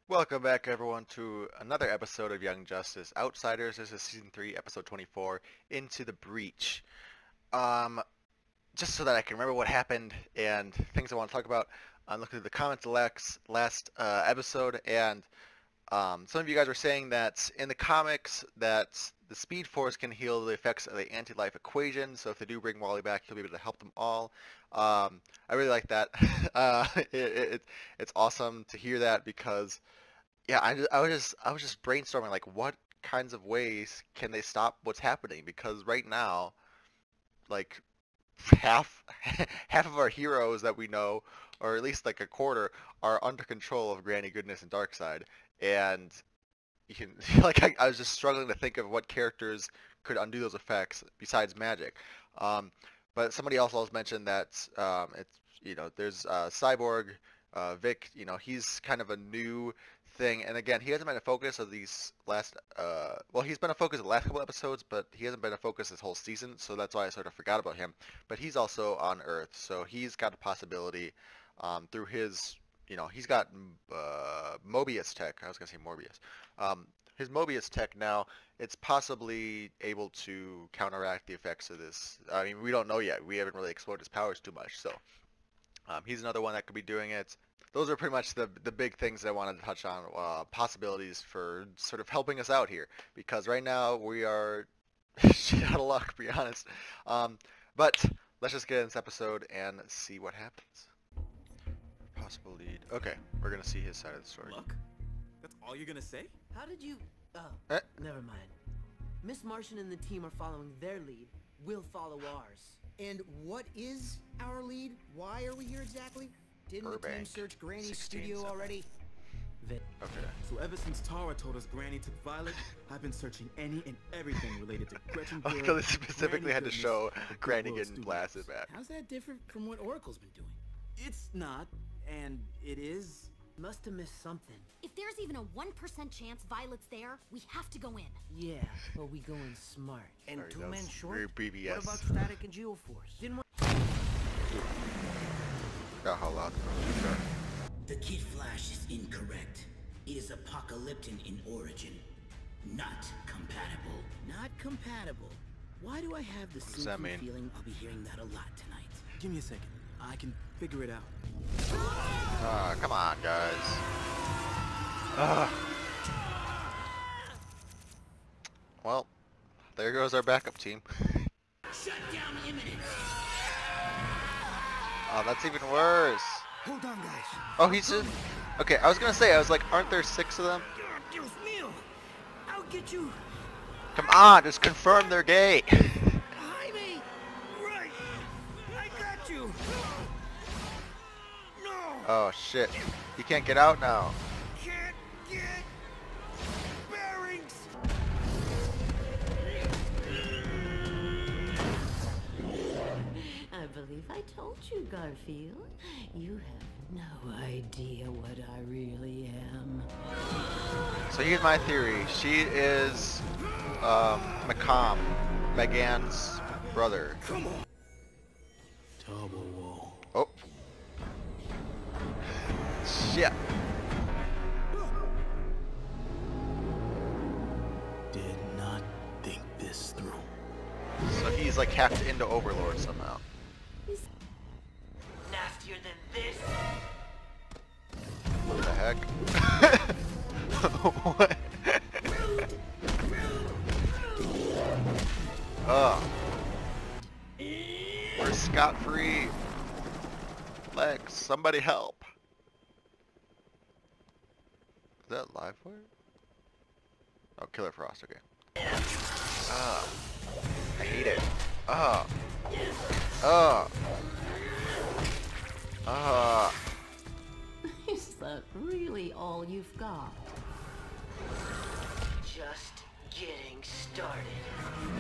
Welcome back, everyone, to another episode of Young Justice Outsiders. This is Season 3, Episode 24, Into the Breach. Um, just so that I can remember what happened and things I want to talk about, I'm looking at the comments of the last episode, and some of you guys were saying that in the comics that the Speed Force can heal the effects of the anti-life equation, so if they do bring Wally back, he'll be able to help them all. I really like that. It's awesome to hear that because yeah, I was just brainstorming like what kinds of ways can they stop what's happening because right now, like half half of our heroes that we know, or at least like a quarter, are under control of Granny Goodness and Darkseid, and you can I was just struggling to think of what characters could undo those effects besides Magic. Um, but somebody else also mentioned that it's there's Cyborg, Vic. He's kind of a new thing, and again, he hasn't been a focus of these last. Well, he's been a focus of the last couple episodes, but he hasn't been a focus this whole season, so that's why I sort of forgot about him. But he's also on Earth, so he's got a possibility through his. He's got Mobius tech. I was gonna say Morbius. His Mobius tech now, it's possibly able to counteract the effects of this. I mean, we don't know yet. We haven't really explored his powers too much, so he's another one that could be doing it. Those are pretty much the big things that I wanted to touch on, possibilities for sort of helping us out here, because right now we are shit out of luck, to be honest. But let's just get in this episode and see what happens. Possible lead. Okay, we're gonna see his side of the story. Luck? That's all you're gonna say? How did you... Oh, Eh? never mind. Miss Martian and the team are following their lead. We'll follow ours. And what is our lead? Why are we here exactly? Didn't the team Burbank, search Granny's 16 studio something. already? Okay. So ever since Tara told us Granny took Violet, I've been searching any and everything related to Gretchen Oh, Hill, because they specifically Granny had to Goodness, show and Granny Goodwill getting Studios. blasted back. How's that different from what Oracle's been doing? It's not, and it is. Must have missed something. If there's even a 1% chance Violet's there, we have to go in. Yeah, but we going smart. And Sorry, two that men was short? very BBS. What about Static and Geoforce? Didn't Got how loud the are. The Kid Flash is incorrect. It is apocalyptic in origin, not compatible. Not compatible. Why do I have the does that sinking mean? feeling I'll be hearing that a lot tonight? Give me a second. I can figure it out. Come on, guys. Ah. Well, there goes our backup team. Shut down imminent. Oh, that's even worse. Hold on, guys. Oh, he's just... Okay, I was gonna say, I was like, aren't there 6 of them? Dios mío! I'll get you Come on, just confirm they're gay. behind me! Right! I got you! No! Oh, shit. You can't get out now. Can't get bearings! I believe I told you, Garfield. You have no idea what I really am. So here's my theory. She is, McCom, Megan's brother. Come on! Double wall. Oh. Shit. Did not think this through. So he's like hacked into Overlord somehow. Nastier than this? What the heck? What? Oh. We're scot-free. Lex, somebody help. Is that Livewire? Oh, Killer Frost, okay. Ah. I hate it. Ah. Ah. Ah. Is that really all you've got? Just getting started.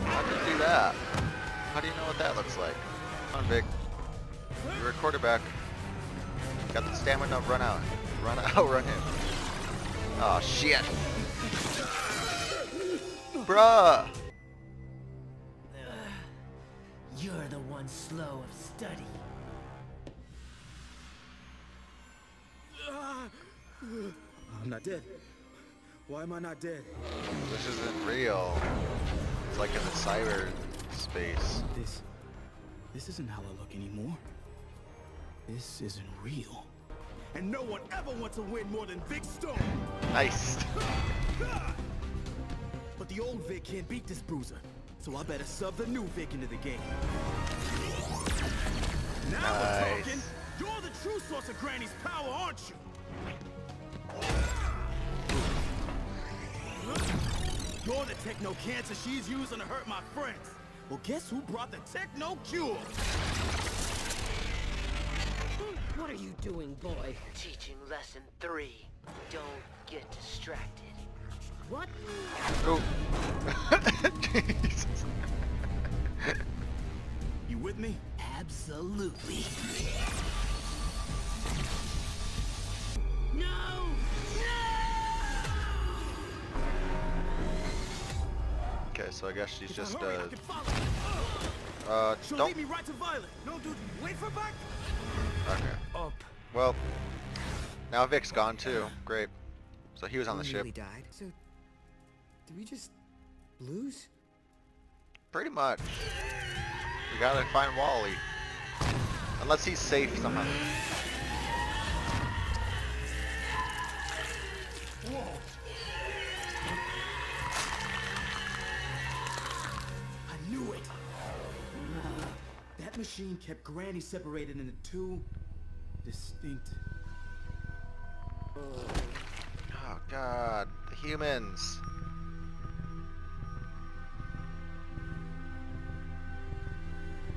How do you do that? How do you know what that looks like? Come on, Vic. You're a quarterback. Got the stamina, run out. Run out, run him. Oh, shit. Bruh! You're the one slow of study. I'm not dead. Why am I not dead? This isn't real. It's like in the cyber space. This isn't how I look anymore. This isn't real. And no one ever wants to win more than Vic Stone. Nice. But the old Vic can't beat this bruiser, so I better sub the new Vic into the game. Now we're talking. You're the true source of Granny's power, aren't you? You're the techno cancer she's using to hurt my friends. Well, guess who brought the techno cure? What are you doing, boy? Teaching lesson 3. Don't get distracted. What? Oh. Jesus. You with me? Absolutely. No! Okay, so I guess she's If I just hurry, I can follow. She'll don't. lead me right to Violet. No, dude, wait for back. Okay. Up. Well, now Vic's gone too. Great. So he was on the He ship. really died. So, did we just lose? Pretty much. We gotta find Wally. Unless he's safe somehow. Whoa. I knew it. That machine kept Granny separated into two distinct. Oh god, the humans.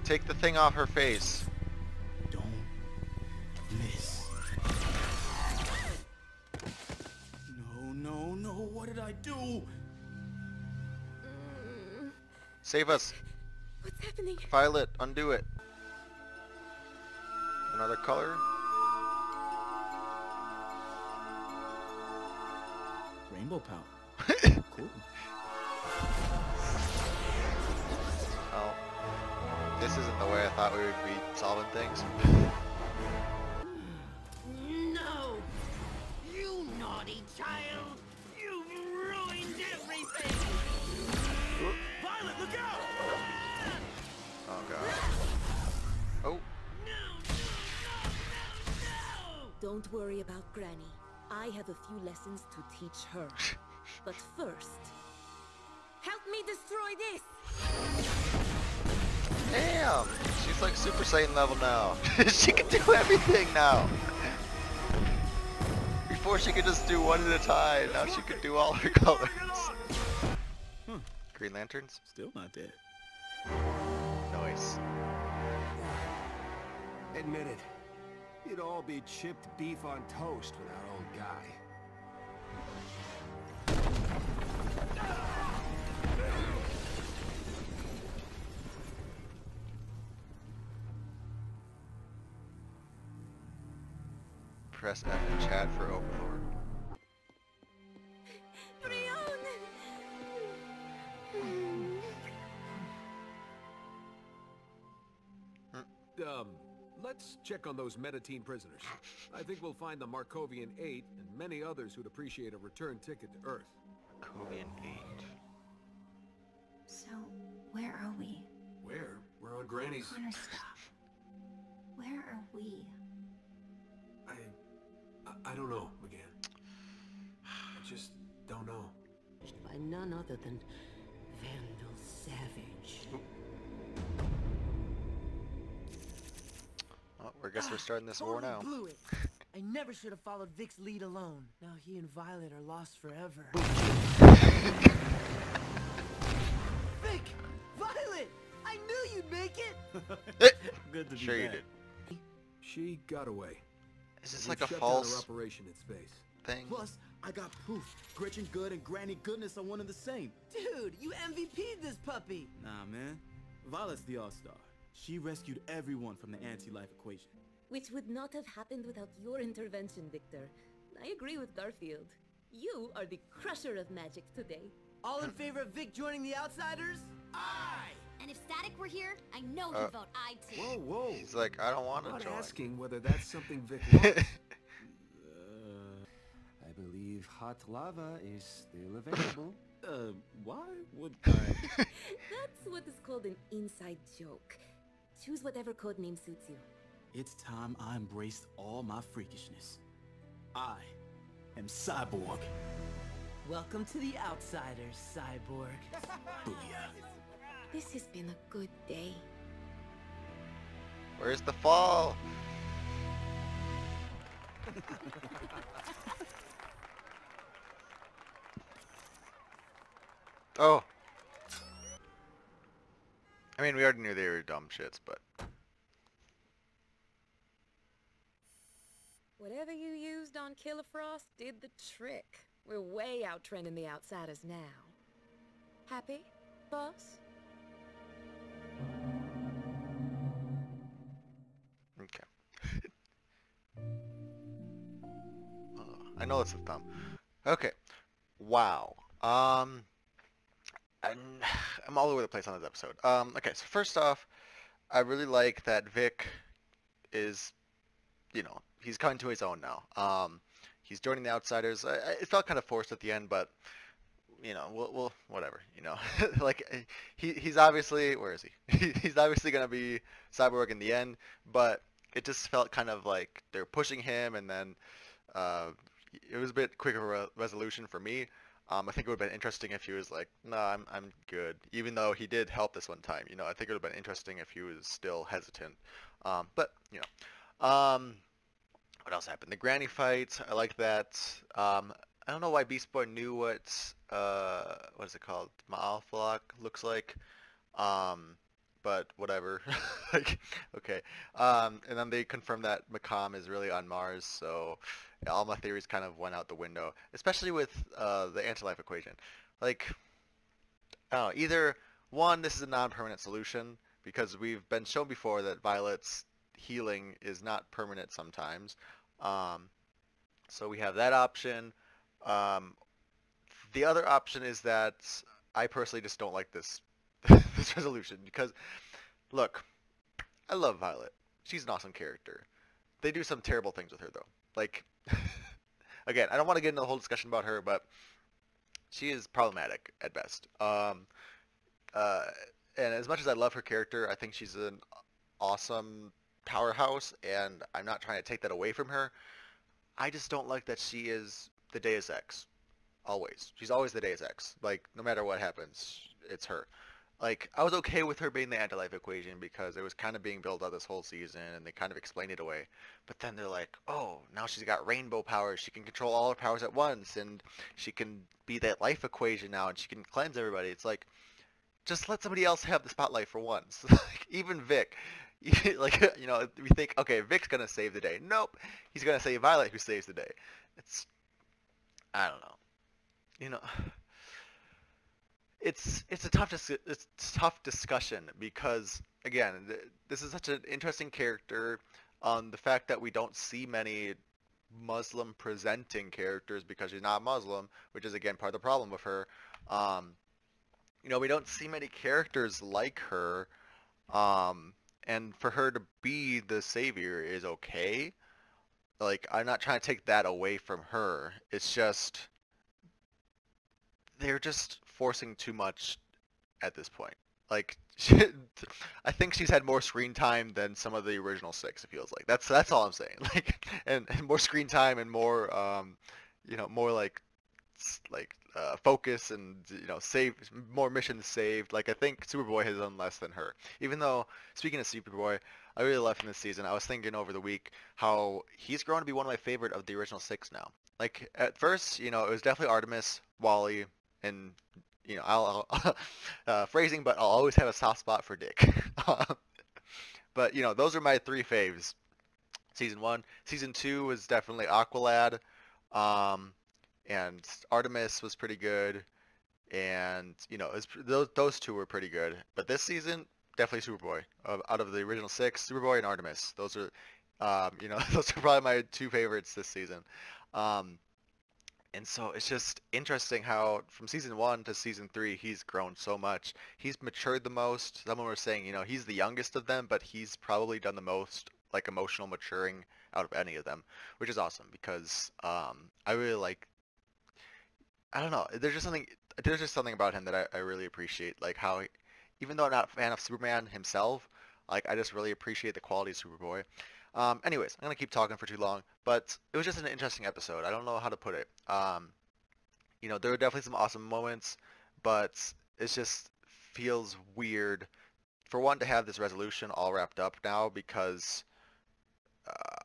Take the thing off her face. Don't miss. No, what did I do? Save us. What's happening? Violet, undo it. Another color? Rainbow power. Cool. Oh. This isn't the way I thought we would be solving things. No! You naughty child! You've ruined everything! Violet, look out! Oh god. Oh. Don't worry about Granny. I have a few lessons to teach her. But first, help me destroy this! Damn! She's like Super Saiyan level now. She can do everything now. Before she could just do one at a time. Now she can do all her colors. Green Lanterns? Still not dead. Nice. Admit it. You'd all be chipped beef on toast with our old guy. Press F in chat for Overlord. Let's check on those Meditine prisoners. I think we'll find the Markovian 8 and many others who'd appreciate a return ticket to Earth. Markovian 8. So, where are we? Where? We're on Granny's... Corner stop. Where are we? I don't know, McGann. I just don't know. By none other than Vandal Savage. Well, I guess we're starting this war now. Blew it. I never should have followed Vic's lead alone. Now he and Violet are lost forever. Vic! Violet! I knew you'd make it! Good to be Sure you back. did. She got away. Is this We like a shut down her false operation in space. thing? Plus, I got proof. Gretchen Good and Granny Goodness are one and the same. Dude, you MVP'd this puppy! Nah, man. Violet's the all-star. She rescued everyone from the anti-life equation. Which would not have happened without your intervention, Victor. I agree with Garfield. You are the crusher of magic today. All in favor of Vic joining the Outsiders? Aye! And if Static were here, I know he'd vote aye too. Whoa. He's like, I don't want I'm to not join. asking whether that's something Vic wants. I believe if hot lava is still available. Why would I? That's what is called an inside joke. Choose whatever code name suits you. It's time I embraced all my freakishness. I am Cyborg. Welcome to the Outsiders, Cyborg. Booyah. This has been a good day. Where's the fall? Oh. I mean, we already knew they were dumb shits, but... Whatever you used on Killer Frost did the trick. We're way out trending the Outsiders now. Happy, boss? Okay. I know it's a thumb. Okay. Wow. I'm all over the place on this episode. Okay, so first off, I really like that Vic is, you know, he's coming to his own now. He's joining the Outsiders. It felt kind of forced at the end, but you know, we'll whatever, you know. Like he's obviously, where is he? He's obviously gonna be Cyborg in the end, but it just felt kind of like they're pushing him, and then it was a bit quicker of a resolution for me. I think it would have been interesting if he was like, no, I'm good. Even though he did help this one time, you know, I think it would have been interesting if he was still hesitant. But, you know, what else happened? The granny fight, I like that. I don't know why Beast Boy knew what is it called? Ma'alfalak looks like. But whatever. Like, okay. And then they confirmed that Macomb is really on Mars, so yeah, all my theories kind of went out the window, especially with the anti-life equation. Like, I don't know, either one, this is a non-permanent solution, because we've been shown before that Violet's healing is not permanent sometimes. So we have that option. The other option is that I personally just don't like this this resolution, because look, I love Violet. She's an awesome character. They do some terrible things with her though. Like, again, I don't want to get into the whole discussion about her, but she is problematic at best. And as much as I love her character, I think she's an awesome powerhouse, and I'm not trying to take that away from her. I just don't like that she is the Deus Ex. Always. She's always the Deus Ex. Like, no matter what happens, it's her. Like, I was okay with her being the anti-life equation because it was kind of being built out this whole season, and they kind of explained it away. But then they're like, oh, now she's got rainbow powers. She can control all her powers at once, and she can be that life equation now, and she can cleanse everybody. It's like, just let somebody else have the spotlight for once. Like, even Vic. Like, you know, we think, okay, Vic's going to save the day. Nope. He's going to save Violet, who saves the day. It's, I don't know. You know... It's a tough discussion because, again, this is such an interesting character. The fact that we don't see many Muslim presenting characters because she's not Muslim, which is again part of the problem with her. You know, we don't see many characters like her, and for her to be the savior is okay. Like, I'm not trying to take that away from her. It's just they're just forcing too much at this point. Like, I think she's had more screen time than some of the original 6. It feels like that's all I'm saying. Like, and more screen time and more, you know, more like focus and, you know, save more missions saved. Like, I think Superboy has done less than her. Even though, speaking of Superboy, I really love him this season. I was thinking over the week how he's grown to be one of my favorite of the original 6 now. Like, at first, you know, it was definitely Artemis, Wally, and, you know, I'll phrasing, but I'll always have a soft spot for Dick. But, you know, those are my 3 faves. Season 1. Season 2 was definitely Aqualad, and Artemis was pretty good, and, you know, those 2 were pretty good. But this season, definitely Superboy. Out of the original 6, Superboy and Artemis. Those are, you know, those are probably my 2 favorites this season. And so it's just interesting how from season 1 to season 3, he's grown so much. He's matured the most. Someone was saying, you know, he's the youngest of them, but he's probably done the most, like, emotional maturing out of any of them, which is awesome because I really like I don't know. There's just something about him that I really appreciate. Like how, even though I'm not a fan of Superman himself, like I just really appreciate the quality of Superboy. Anyways, I'm gonna keep talking for too long, but it was just an interesting episode. I don't know how to put it. There were definitely some awesome moments, but it just feels weird for one to have this resolution all wrapped up now because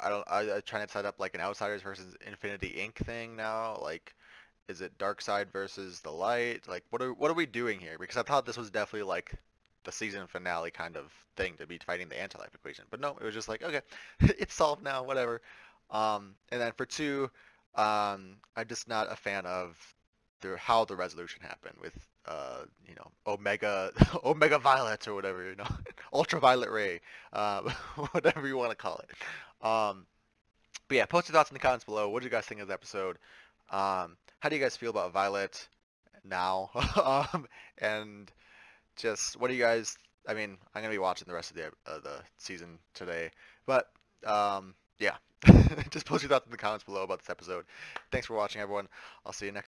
I'm trying to set up like an Outsiders versus Infinity Inc. thing now. Like, is it Darkseid versus the Light? Like, what are we doing here? Because I thought this was definitely like the season finale kind of thing to be fighting the anti-life equation. But no, it was just like, okay, it's solved now, whatever. And then for two, I'm just not a fan of how the resolution happened with Omega Omega Violet or whatever, Ultraviolet Ray, whatever you want to call it. But yeah, post your thoughts in the comments below. What do you guys think of the episode? How do you guys feel about Violet now? And just what do you guys? I mean, I'm gonna be watching the rest of the season today, but yeah, just post your thoughts in the comments below about this episode. Thanks for watching, everyone. I'll see you next.